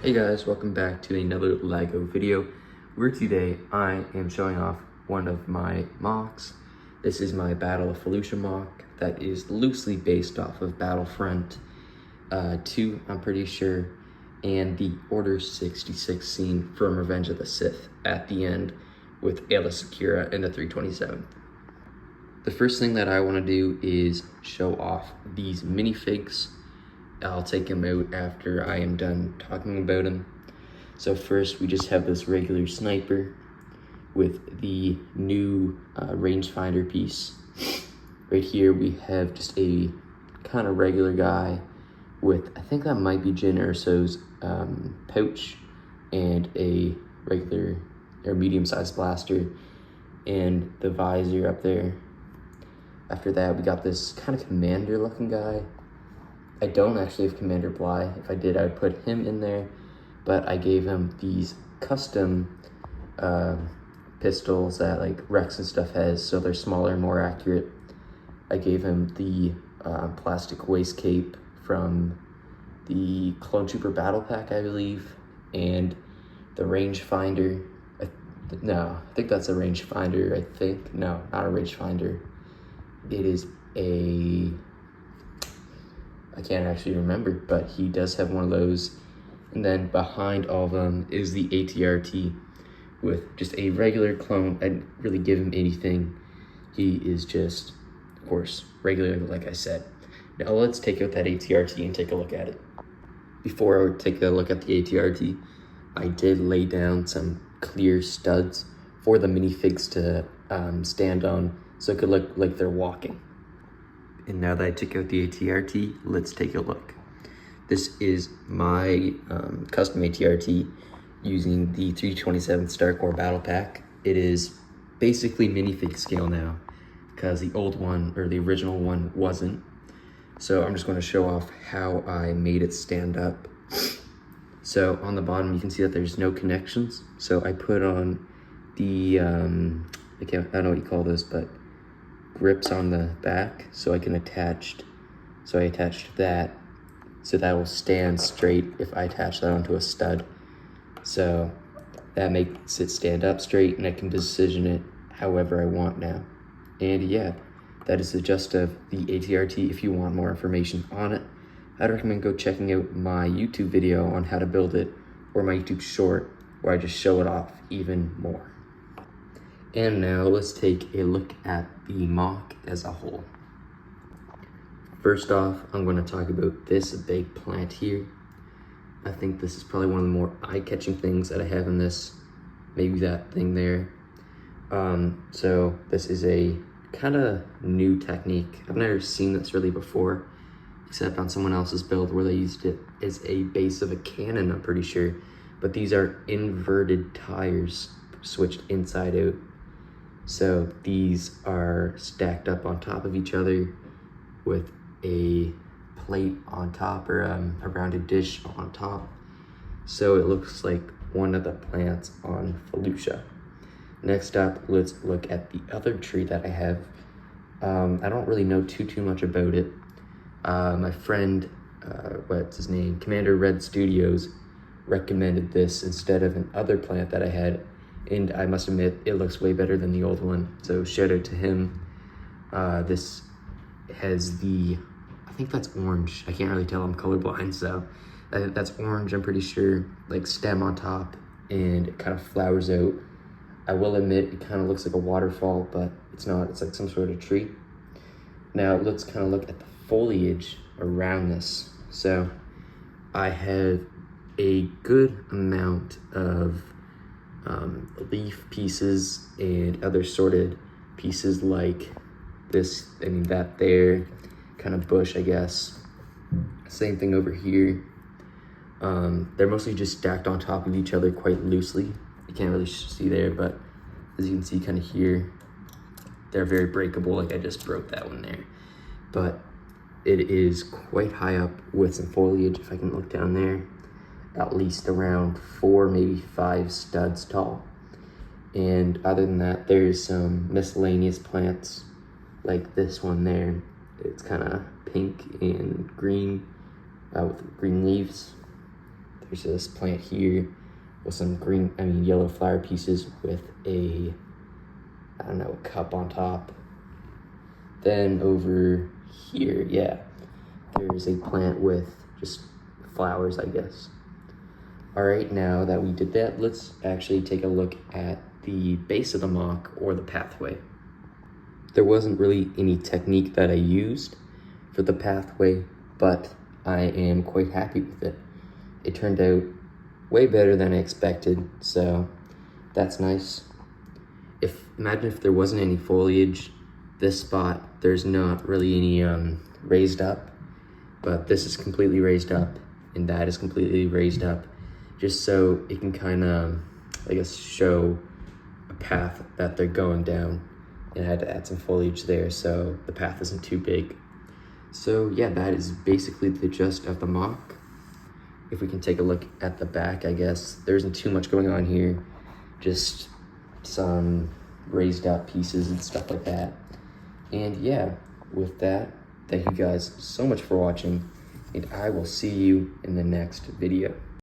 Hey guys, welcome back to another LEGO video, where today I am showing off one of my mocks. This is my Battle of Falucia mock that is loosely based off of Battlefront 2, I'm pretty sure, and the Order 66 scene from Revenge of the Sith at the end with Aayla Secura in the 327th. The first thing that I want to do is show off these minifigs. I'll take them out after I am done talking about them. So first, we just have this regular sniper with the new rangefinder piece. Right here, we have just a kind of regular guy with, I think that might be Jyn Erso's pouch and a regular or medium-sized blaster and the visor up there. After that, we got this kind of commander-looking guy. I don't actually have Commander Bly. If I did, I would put him in there, but I gave him these custom pistols that like Rex and stuff has, so they're smaller and more accurate. I gave him the plastic waist cape from the Clone Trooper Battle Pack, I believe, and the rangefinder. No, I think that's a rangefinder, I think. No, not a rangefinder. It is a... I can't actually remember, but he does have one of those. And then behind all of them is the ATRT with just a regular clone. I didn't really give him anything. He is just, of course, regular, like I said. Now let's take out that ATRT and take a look at it. Before I take a look at the ATRT, I did lay down some clear studs for the minifigs to stand on, so it could look like they're walking. And now that I took out the ATRT, let's take a look. This is my custom ATRT using the 327 Star Corps Battle Pack. It is basically minifig scale now because the old one, or the original one, wasn't. So I'm just going to show off how I made it stand up. So on the bottom, you can see that there's no connections. So I put on the, I don't know what you call this, but grips on the back, so I attached that, so that will stand straight if I attach that onto a stud. So that makes it stand up straight, and I can position it however I want now. And yeah, that is the gist of the ATRT. If you want more information on it, I'd recommend go checking out my YouTube video on how to build it, or my YouTube short where I just show it off even more. And now let's take a look at the mock as a whole. First off, I'm going to talk about this big plant here. I think this is probably one of the more eye-catching things that I have in this. Maybe that thing there. So this is a kind of new technique. I've never seen this really before, except on someone else's build where they used it as a base of a cannon, I'm pretty sure. But these are inverted tires switched inside out. So these are stacked up on top of each other with a plate on top, or a rounded dish on top. So it looks like one of the plants on Falucia. Next up, let's look at the other tree that I have. I don't really know too much about it. My friend, what's his name? Commander Red Studios recommended this instead of an other plant that I had. And I must admit, it looks way better than the old one. So shout out to him. This has the, I think that's orange. I can't really tell, I'm colorblind, so that's orange, I'm pretty sure, like stem on top, and it kind of flowers out. I will admit, it kind of looks like a waterfall, but it's not, it's like some sort of tree. Now let's kind of look at the foliage around this. So I have a good amount of leaf pieces and other sorted pieces like this, I mean that there, kind of bush, I guess. Same thing over here. They're mostly just stacked on top of each other quite loosely. You can't really see there, but as you can see kind of here, they're very breakable, like I just broke that one there. But it is quite high up with some foliage. If I can look down there, at least around 4, maybe 5 studs tall. And other than that, there's some miscellaneous plants like this one there. It's kind of pink and green with green leaves. there's this plant here with some yellow flower pieces with a, I don't know, cup on top. Then over here, yeah, there's a plant with just flowers, I guess. All right, now that we did that, let's actually take a look at the base of the mock or the pathway. There wasn't really any technique that I used for the pathway, but I am quite happy with it. It turned out way better than I expected, so that's nice. Imagine if there wasn't any foliage, this spot, there's not really any raised up, but this is completely raised up, and that is completely raised up, just so it can kind of, I guess, show a path that they're going down. And I had to add some foliage there so the path isn't too big. So yeah, that is basically the gist of the mock. If we can take a look at the back, I guess, there isn't too much going on here, just some raised up pieces and stuff like that. And yeah, with that, thank you guys so much for watching, and I will see you in the next video.